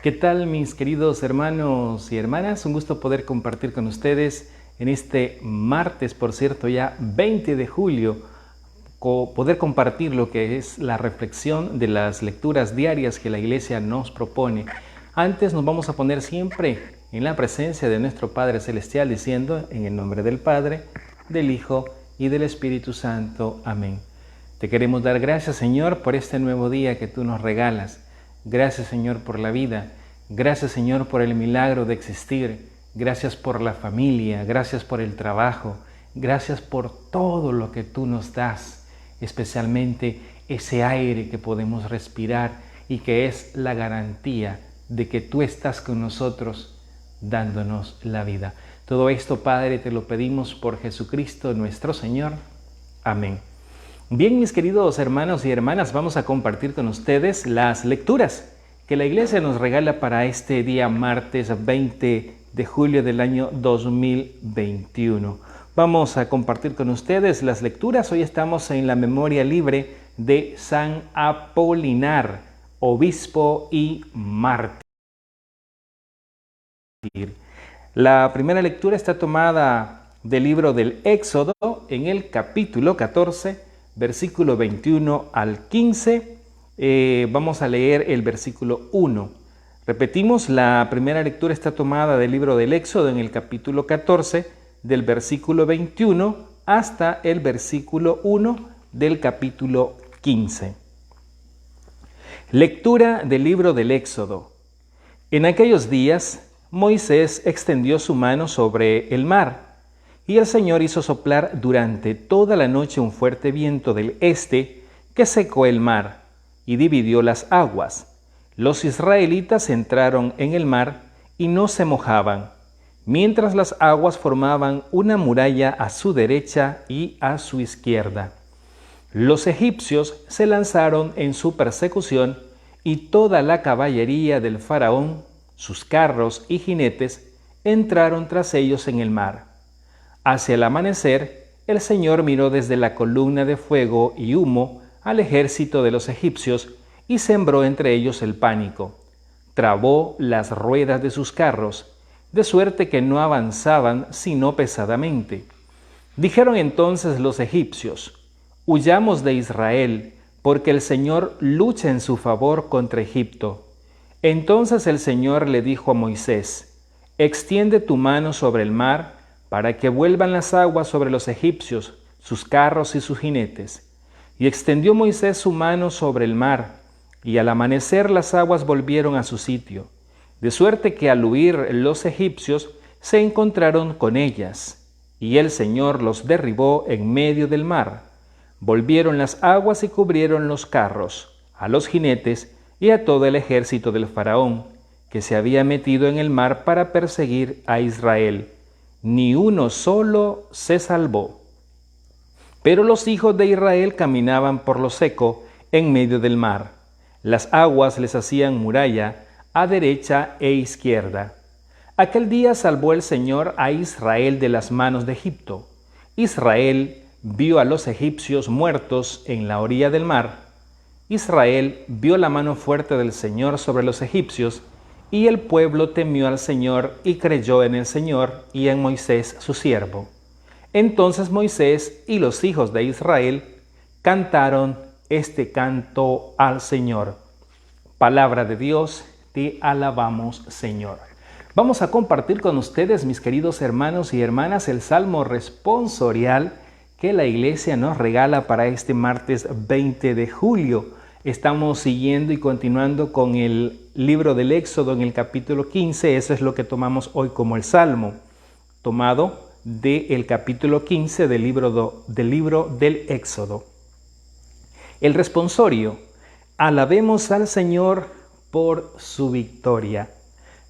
¿Qué tal, mis queridos hermanos y hermanas? Un gusto poder compartir con ustedes en este martes, por cierto, ya 20 de julio, poder compartir lo que es la reflexión de las lecturas diarias que la Iglesia nos propone. Antes nos vamos a poner siempre en la presencia de nuestro Padre Celestial diciendo, en el nombre del Padre, del Hijo y del Espíritu Santo. Amén. Te queremos dar gracias, Señor, por este nuevo día que tú nos regalas. Gracias, Señor, por la vida. Gracias, Señor, por el milagro de existir. Gracias por la familia. Gracias por el trabajo. Gracias por todo lo que tú nos das, especialmente ese aire que podemos respirar y que es la garantía de que tú estás con nosotros dándonos la vida. Todo esto, Padre, te lo pedimos por Jesucristo nuestro Señor. Amén. Bien, mis queridos hermanos y hermanas, vamos a compartir con ustedes las lecturas que la Iglesia nos regala para este día martes 20 de julio del año 2021. Vamos a compartir con ustedes las lecturas. Hoy estamos en la memoria libre de San Apolinar, obispo y mártir. La primera lectura está tomada del libro del Éxodo en el capítulo 14, versículo 21 al 15. Vamos a leer el versículo 1. Repetimos, la primera lectura está tomada del libro del Éxodo en el capítulo 14, del versículo 21 hasta el versículo 1 del capítulo 15. Lectura del libro del Éxodo. En aquellos días, Moisés extendió su mano sobre el mar, y el Señor hizo soplar durante toda la noche un fuerte viento del este que secó el mar y dividió las aguas. Los israelitas entraron en el mar y no se mojaban, mientras las aguas formaban una muralla a su derecha y a su izquierda. Los egipcios se lanzaron en su persecución y toda la caballería del faraón, sus carros y jinetes, entraron tras ellos en el mar. Hacia el amanecer, el Señor miró desde la columna de fuego y humo al ejército de los egipcios y sembró entre ellos el pánico. Trabó las ruedas de sus carros, de suerte que no avanzaban sino pesadamente. Dijeron entonces los egipcios: «Huyamos de Israel, porque el Señor lucha en su favor contra Egipto». Entonces el Señor le dijo a Moisés: «Extiende tu mano sobre el mar, para que vuelvan las aguas sobre los egipcios, sus carros y sus jinetes». Y extendió Moisés su mano sobre el mar, y al amanecer las aguas volvieron a su sitio, de suerte que al huir los egipcios se encontraron con ellas, y el Señor los derribó en medio del mar. Volvieron las aguas y cubrieron los carros, a los jinetes y a todo el ejército del faraón, que se había metido en el mar para perseguir a Israel. Ni uno solo se salvó. Pero los hijos de Israel caminaban por lo seco en medio del mar. Las aguas les hacían muralla a derecha e izquierda. Aquel día salvó el Señor a Israel de las manos de Egipto. Israel vio a los egipcios muertos en la orilla del mar. Israel vio la mano fuerte del Señor sobre los egipcios, y el pueblo temió al Señor y creyó en el Señor y en Moisés su siervo. Entonces Moisés y los hijos de Israel cantaron este canto al Señor. Palabra de Dios, te alabamos, Señor. Vamos a compartir con ustedes, mis queridos hermanos y hermanas, el Salmo responsorial que la Iglesia nos regala para este martes 20 de julio. Estamos siguiendo y continuando con el libro del Éxodo en el capítulo 15. Eso es lo que tomamos hoy como el Salmo, tomado del capítulo 15 del libro del Éxodo. El responsorio: alabemos al Señor por su victoria.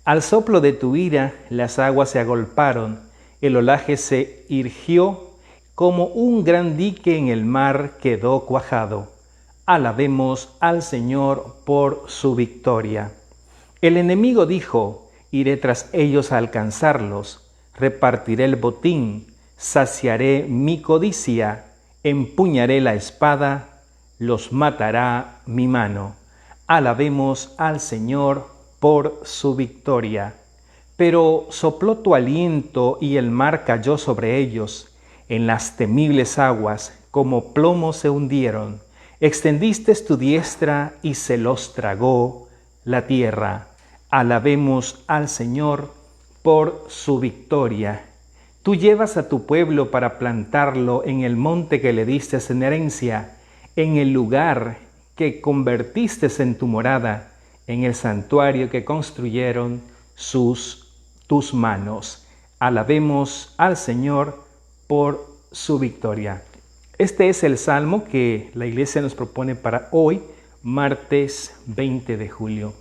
Al soplo de tu ira las aguas se agolparon, el olaje se irguió, como un gran dique en el mar quedó cuajado. Alabemos al Señor por su victoria. El enemigo dijo: iré tras ellos a alcanzarlos, repartiré el botín, saciaré mi codicia, empuñaré la espada, los matará mi mano. Alabemos al Señor por su victoria. Pero sopló tu aliento y el mar cayó sobre ellos. En las temibles aguas, como plomo se hundieron. Extendiste tu diestra y se los tragó la tierra. Alabemos al Señor por su victoria. Tú llevas a tu pueblo para plantarlo en el monte que le diste en herencia, en el lugar que convertiste en tu morada, en el santuario que construyeron tus manos. Alabemos al Señor por su victoria. Este es el salmo que la iglesia nos propone para hoy, martes 20 de julio.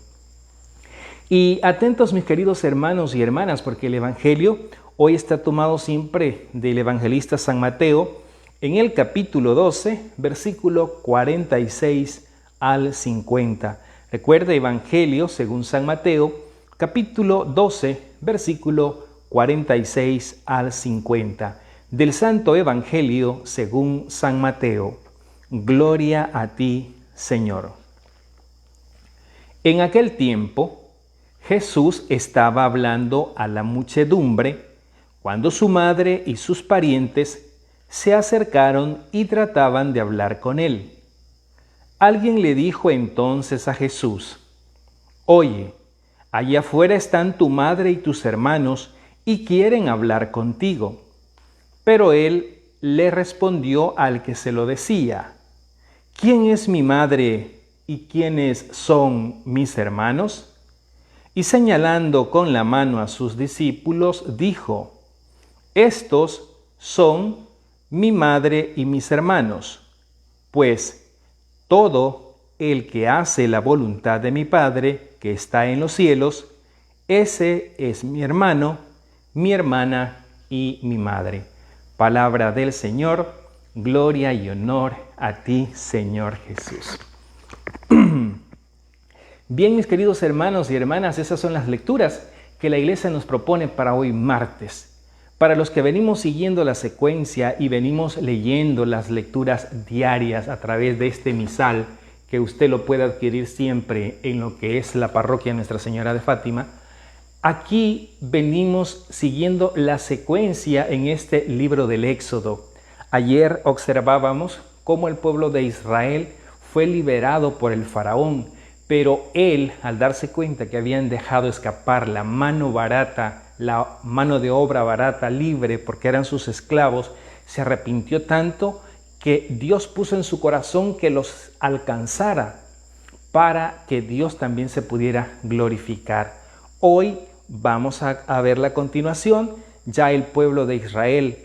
Y atentos mis queridos hermanos y hermanas, porque el Evangelio hoy está tomado siempre del evangelista San Mateo, en el capítulo 12, versículo 46 al 50. Recuerda, Evangelio según San Mateo, capítulo 12, versículo 46 al 50. Del Santo Evangelio según San Mateo. Gloria a ti, Señor. En aquel tiempo, Jesús estaba hablando a la muchedumbre cuando su madre y sus parientes se acercaron y trataban de hablar con él. Alguien le dijo entonces a Jesús: «Oye, allá afuera están tu madre y tus hermanos y quieren hablar contigo». Pero él le respondió al que se lo decía: «¿Quién es mi madre y quiénes son mis hermanos?». Y señalando con la mano a sus discípulos, dijo: «Estos son mi madre y mis hermanos, pues todo el que hace la voluntad de mi Padre que está en los cielos, ese es mi hermano, mi hermana y mi madre». Palabra del Señor, gloria y honor a ti, Señor Jesús. Bien, mis queridos hermanos y hermanas, esas son las lecturas que la Iglesia nos propone para hoy martes. Para los que venimos siguiendo la secuencia y venimos leyendo las lecturas diarias a través de este misal, que usted lo puede adquirir siempre en lo que es la parroquia Nuestra Señora de Fátima, aquí venimos siguiendo la secuencia en este libro del Éxodo. Ayer observábamos cómo el pueblo de Israel fue liberado por el faraón, pero él, al darse cuenta que habían dejado escapar la mano barata, la mano de obra barata libre, porque eran sus esclavos, se arrepintió tanto que Dios puso en su corazón que los alcanzara para que Dios también se pudiera glorificar. Hoy vamos a ver la continuación. Ya el pueblo de Israel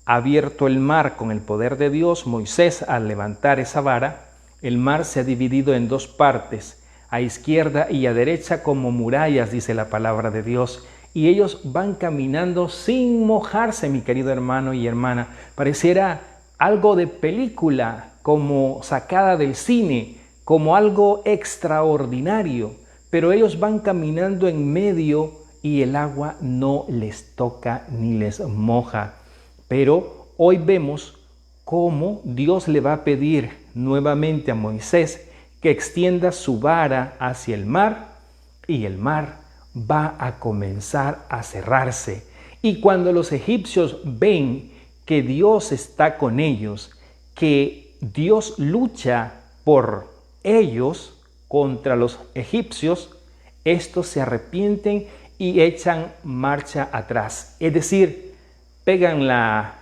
ha abierto el mar con el poder de Dios. Moisés, al levantar esa vara, el mar se ha dividido en dos partes, a izquierda y a derecha como murallas, dice la palabra de Dios. Y ellos van caminando sin mojarse, mi querido hermano y hermana. Pareciera algo de película, como sacada del cine, como algo extraordinario. Pero ellos van caminando en medio y el agua no les toca ni les moja. Pero hoy vemos cómo Dios le va a pedir nuevamente a Moisés que extienda su vara hacia el mar, y el mar va a comenzar a cerrarse. Y cuando los egipcios ven que Dios está con ellos, que Dios lucha por ellos contra los egipcios, estos se arrepienten y echan marcha atrás. Es decir, pegan la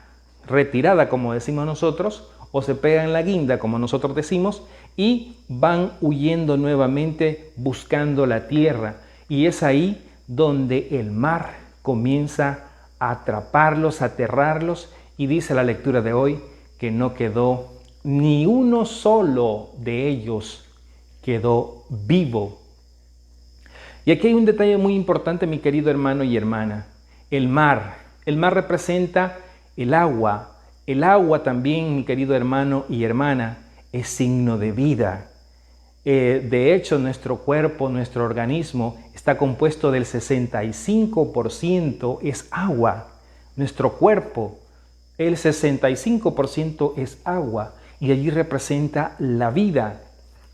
retirada, como decimos nosotros, o se pegan la guinda, como nosotros decimos, y van huyendo nuevamente buscando la tierra. Y es ahí donde el mar comienza a atraparlos, a aterrarlos, y dice la lectura de hoy que no quedó ni uno solo de ellos quedó vivo. Y aquí hay un detalle muy importante, mi querido hermano y hermana. El mar representa el agua. El agua también, mi querido hermano y hermana, es signo de vida. De hecho, nuestro cuerpo, nuestro organismo está compuesto del 65% es agua. Nuestro cuerpo, el 65% es agua, y allí representa la vida.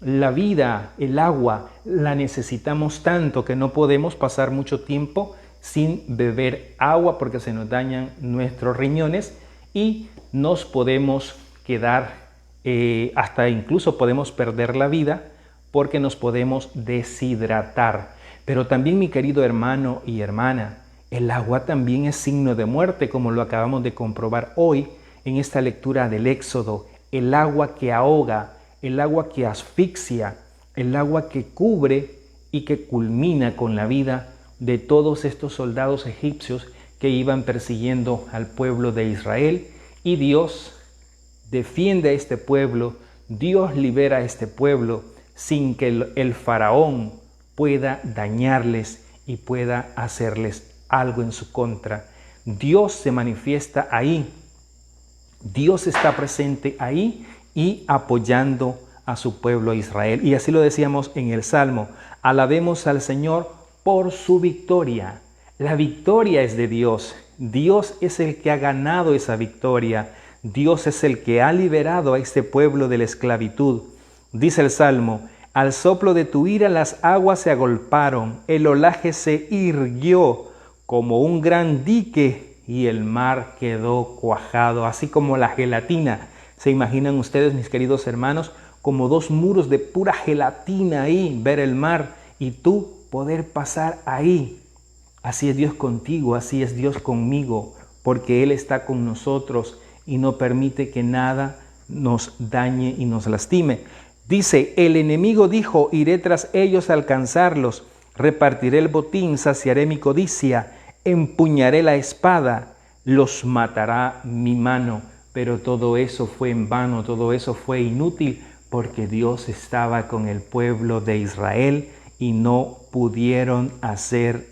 La vida, el agua, la necesitamos tanto que no podemos pasar mucho tiempo sin beber agua porque se nos dañan nuestros riñones y nos podemos quedar, hasta incluso podemos perder la vida porque nos podemos deshidratar. Pero también, mi querido hermano y hermana, el agua también es signo de muerte, como lo acabamos de comprobar hoy en esta lectura del Éxodo. El agua que ahoga, el agua que asfixia, el agua que cubre y que culmina con la vida de todos estos soldados egipcios que iban persiguiendo al pueblo de Israel. Y Dios defiende a este pueblo, Dios libera a este pueblo sin que el faraón pueda dañarles y pueda hacerles algo en su contra. Dios se manifiesta ahí, Dios está presente ahí y apoyando a su pueblo Israel. Y así lo decíamos en el Salmo: alabemos al Señor por su victoria. La victoria es de Dios. Dios es el que ha ganado esa victoria. Dios es el que ha liberado a este pueblo de la esclavitud. Dice el Salmo: al soplo de tu ira las aguas se agolparon, el olaje se irguió como un gran dique y el mar quedó cuajado, así como la gelatina. ¿Se imaginan ustedes, mis queridos hermanos, como dos muros de pura gelatina ahí, ver el mar y tú poder pasar ahí? Así es Dios contigo, así es Dios conmigo, porque Él está con nosotros y no permite que nada nos dañe y nos lastime. Dice: el enemigo dijo, iré tras ellos a alcanzarlos, repartiré el botín, saciaré mi codicia, empuñaré la espada, los matará mi mano. Pero todo eso fue en vano, todo eso fue inútil, porque Dios estaba con el pueblo de Israel y no pudieron hacer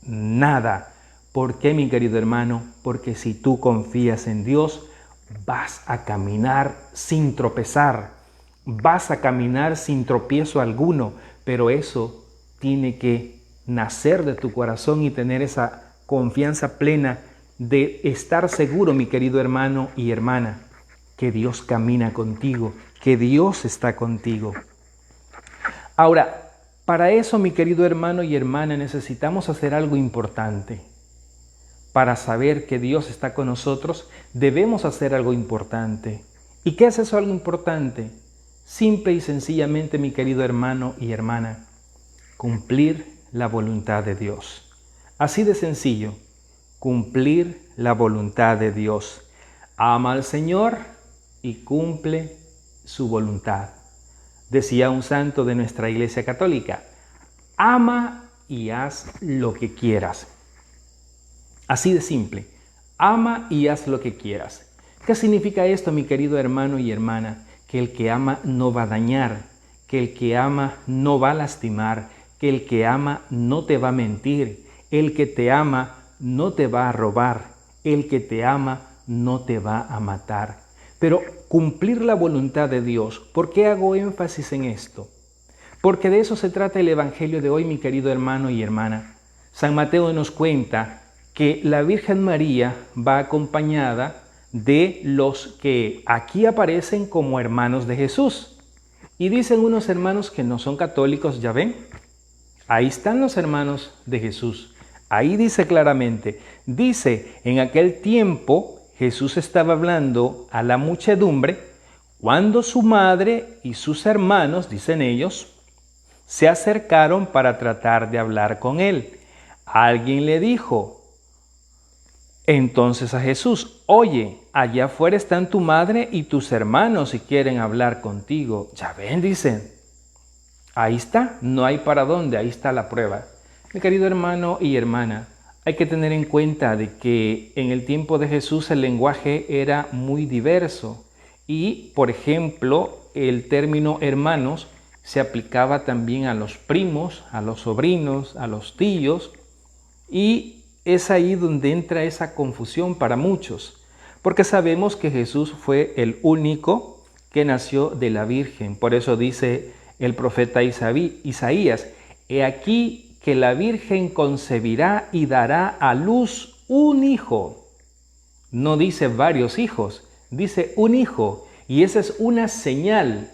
nada. ¿Por qué, mi querido hermano? Porque si tú confías en Dios, vas a caminar sin tropezar, vas a caminar sin tropiezo alguno, pero eso tiene que nacer de tu corazón y tener esa confianza plena de estar seguro, mi querido hermano y hermana, que Dios camina contigo, que Dios está contigo. Ahora, para eso, mi querido hermano y hermana, necesitamos hacer algo importante. Para saber que Dios está con nosotros, debemos hacer algo importante. ¿Y qué es eso algo importante? Simple y sencillamente, mi querido hermano y hermana, cumplir la voluntad de Dios. Así de sencillo, cumplir la voluntad de Dios. Ama al Señor y cumple su voluntad. Decía un santo de nuestra Iglesia Católica: ama y haz lo que quieras. Así de simple, ama y haz lo que quieras. ¿Qué significa esto, mi querido hermano y hermana? Que el que ama no va a dañar, que el que ama no va a lastimar, que el que ama no te va a mentir, el que te ama no te va a robar, el que te ama no te va a matar. Pero cumplir la voluntad de Dios, ¿por qué hago énfasis en esto? Porque de eso se trata el Evangelio de hoy, mi querido hermano y hermana. San Mateo nos cuenta que la Virgen María va acompañada de los que aquí aparecen como hermanos de Jesús. Y dicen unos hermanos que no son católicos, ¿ya ven? Ahí están los hermanos de Jesús. Ahí dice claramente, dice: en aquel tiempo Jesús estaba hablando a la muchedumbre cuando su madre y sus hermanos, dicen ellos, se acercaron para tratar de hablar con él. Alguien le dijo entonces a Jesús: oye, allá afuera están tu madre y tus hermanos si quieren hablar contigo. Ya ven, dicen. Ahí está, no hay para dónde, ahí está la prueba. Mi querido hermano y hermana, hay que tener en cuenta de que en el tiempo de Jesús el lenguaje era muy diverso y, por ejemplo, el término hermanos se aplicaba también a los primos, a los sobrinos, a los tíos, y es ahí donde entra esa confusión para muchos, porque sabemos que Jesús fue el único que nació de la Virgen. Por eso dice el profeta Isaías: he aquí que la Virgen concebirá y dará a luz un hijo. No dice varios hijos, dice un hijo, y esa es una señal.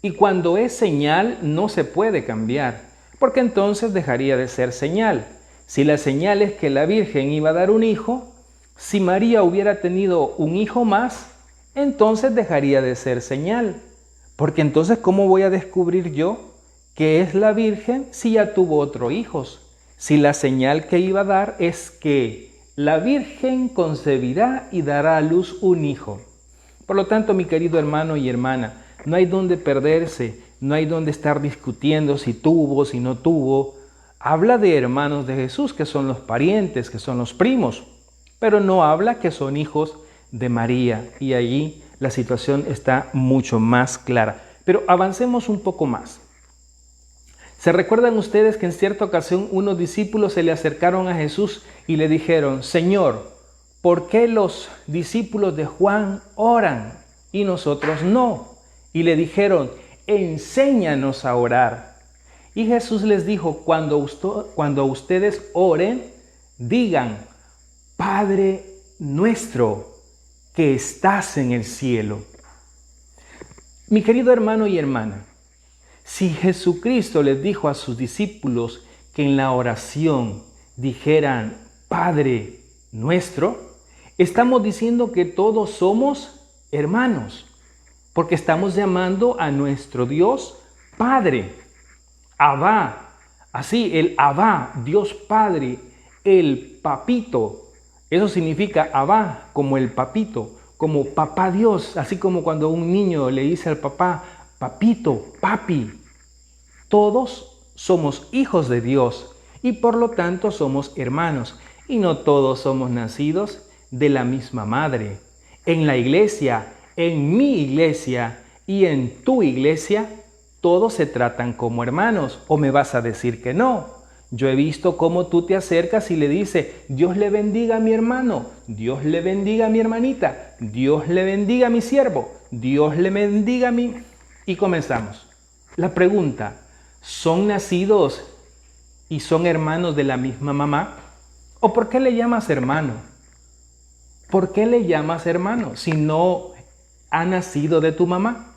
Y cuando es señal no se puede cambiar, porque entonces dejaría de ser señal. Si la señal es que la Virgen iba a dar un hijo, si María hubiera tenido un hijo más, entonces dejaría de ser señal. Porque entonces, ¿cómo voy a descubrir yo que es la Virgen si ya tuvo otros hijos? Si la señal que iba a dar es que la Virgen concebirá y dará a luz un hijo. Por lo tanto, mi querido hermano y hermana, no hay donde perderse, no hay donde estar discutiendo si tuvo, si no tuvo. Habla de hermanos de Jesús, que son los parientes, que son los primos, pero no habla que son hijos de María, y allí la situación está mucho más clara. Pero avancemos un poco más. ¿Se recuerdan ustedes que en cierta ocasión unos discípulos se le acercaron a Jesús y le dijeron: Señor, ¿por qué los discípulos de Juan oran y nosotros no? Y le dijeron: enséñanos a orar. Y Jesús les dijo: cuando ustedes oren, digan: Padre nuestro que estás en el cielo. Mi querido hermano y hermana, si Jesucristo les dijo a sus discípulos que en la oración dijeran Padre nuestro, estamos diciendo que todos somos hermanos, porque estamos llamando a nuestro Dios Padre, Abba. Así, el Abba, Dios Padre, el Papito. Eso significa Abba, como el papito, como papá Dios, así como cuando un niño le dice al papá, papito, papi. Todos somos hijos de Dios y por lo tanto somos hermanos. Y no todos somos nacidos de la misma madre. En la iglesia, en mi iglesia y en tu iglesia, todos se tratan como hermanos. ¿O me vas a decir que no? Yo he visto cómo tú te acercas y le dices: Dios le bendiga a mi hermano, Dios le bendiga a mi hermanita, Dios le bendiga a mi siervo, Dios le bendiga a mí. Y comenzamos. La pregunta: ¿son nacidos y son hermanos de la misma mamá? ¿O por qué le llamas hermano? ¿Por qué le llamas hermano si no ha nacido de tu mamá?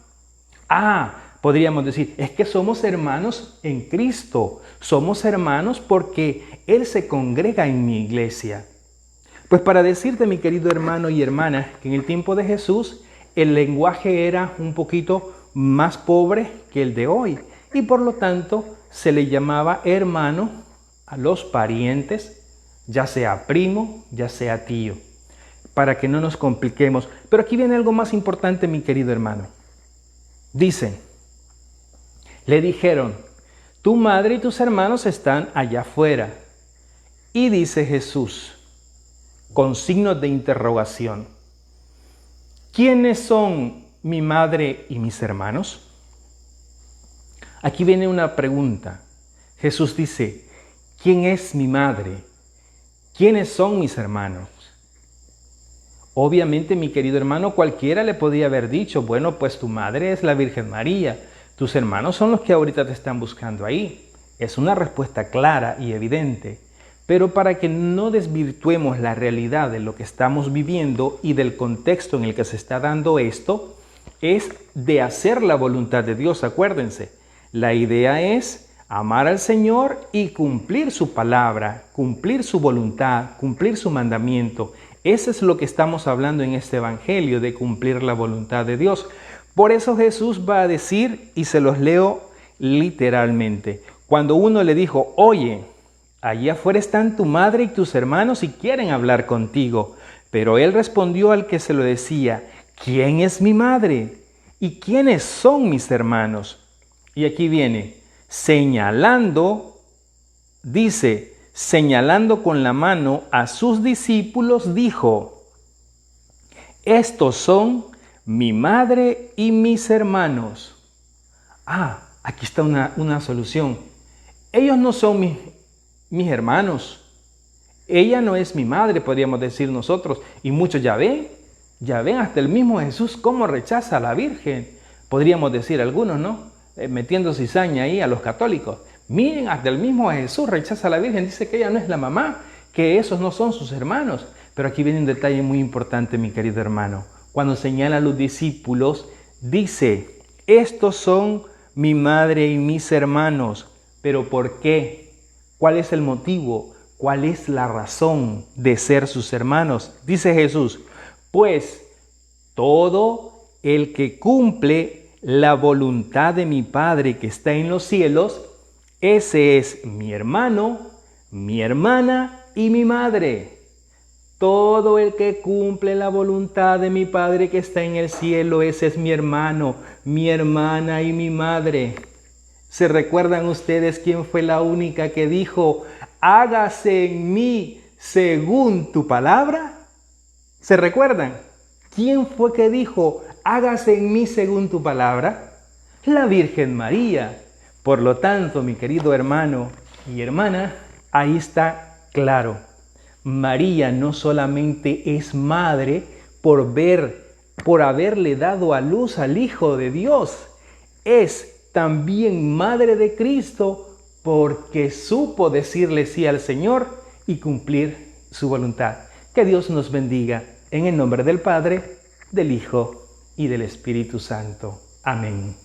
Podríamos decir, es que somos hermanos en Cristo. Somos hermanos porque Él se congrega en mi iglesia. Pues para decirte, mi querido hermano y hermana, que en el tiempo de Jesús el lenguaje era un poquito más pobre que el de hoy. Y por lo tanto se le llamaba hermano a los parientes, ya sea primo, ya sea tío, para que no nos compliquemos. Pero aquí viene algo más importante, mi querido hermano. Le dijeron: tu madre y tus hermanos están allá afuera. Y dice Jesús, con signos de interrogación: ¿quiénes son mi madre y mis hermanos? Aquí viene una pregunta. Jesús dice: ¿quién es mi madre? ¿Quiénes son mis hermanos? Obviamente, mi querido hermano, cualquiera le podía haber dicho: bueno, pues tu madre es la Virgen María. Tus hermanos son los que ahorita te están buscando ahí. Es una respuesta clara y evidente. Pero para que no desvirtuemos la realidad de lo que estamos viviendo y del contexto en el que se está dando esto, es de hacer la voluntad de Dios, acuérdense. La idea es amar al Señor y cumplir su palabra, cumplir su voluntad, cumplir su mandamiento. Eso es lo que estamos hablando en este evangelio, de cumplir la voluntad de Dios. Por eso Jesús va a decir, y se los leo literalmente, cuando uno le dijo: oye, allí afuera están tu madre y tus hermanos y quieren hablar contigo. Pero él respondió al que se lo decía: ¿quién es mi madre? ¿Y quiénes son mis hermanos? Y aquí viene, señalando con la mano a sus discípulos, dijo: estos son mi madre y mis hermanos. Aquí está una solución. Ellos no son mis hermanos. Ella no es mi madre, podríamos decir nosotros. Y muchos ya ven hasta el mismo Jesús cómo rechaza a la Virgen. Podríamos decir algunos, ¿no? Metiendo cizaña ahí a los católicos. Miren, hasta el mismo Jesús rechaza a la Virgen, dice que ella no es la mamá, que esos no son sus hermanos. Pero aquí viene un detalle muy importante, mi querido hermano. Cuando señala a los discípulos, dice: estos son mi madre y mis hermanos. ¿Pero por qué? ¿Cuál es el motivo? ¿Cuál es la razón de ser sus hermanos? Dice Jesús, pues todo el que cumple la voluntad de mi Padre que está en los cielos, ese es mi hermano, mi hermana y mi madre. Todo el que cumple la voluntad de mi Padre que está en el cielo, ese es mi hermano, mi hermana y mi madre. ¿Se recuerdan ustedes quién fue la única que dijo, hágase en mí según tu palabra? ¿Se recuerdan? ¿Quién fue que dijo, hágase en mí según tu palabra? La Virgen María. Por lo tanto, mi querido hermano y hermana, ahí está claro. María no solamente es madre por haberle dado a luz al Hijo de Dios, es también madre de Cristo porque supo decirle sí al Señor y cumplir su voluntad. Que Dios nos bendiga en el nombre del Padre, del Hijo y del Espíritu Santo. Amén.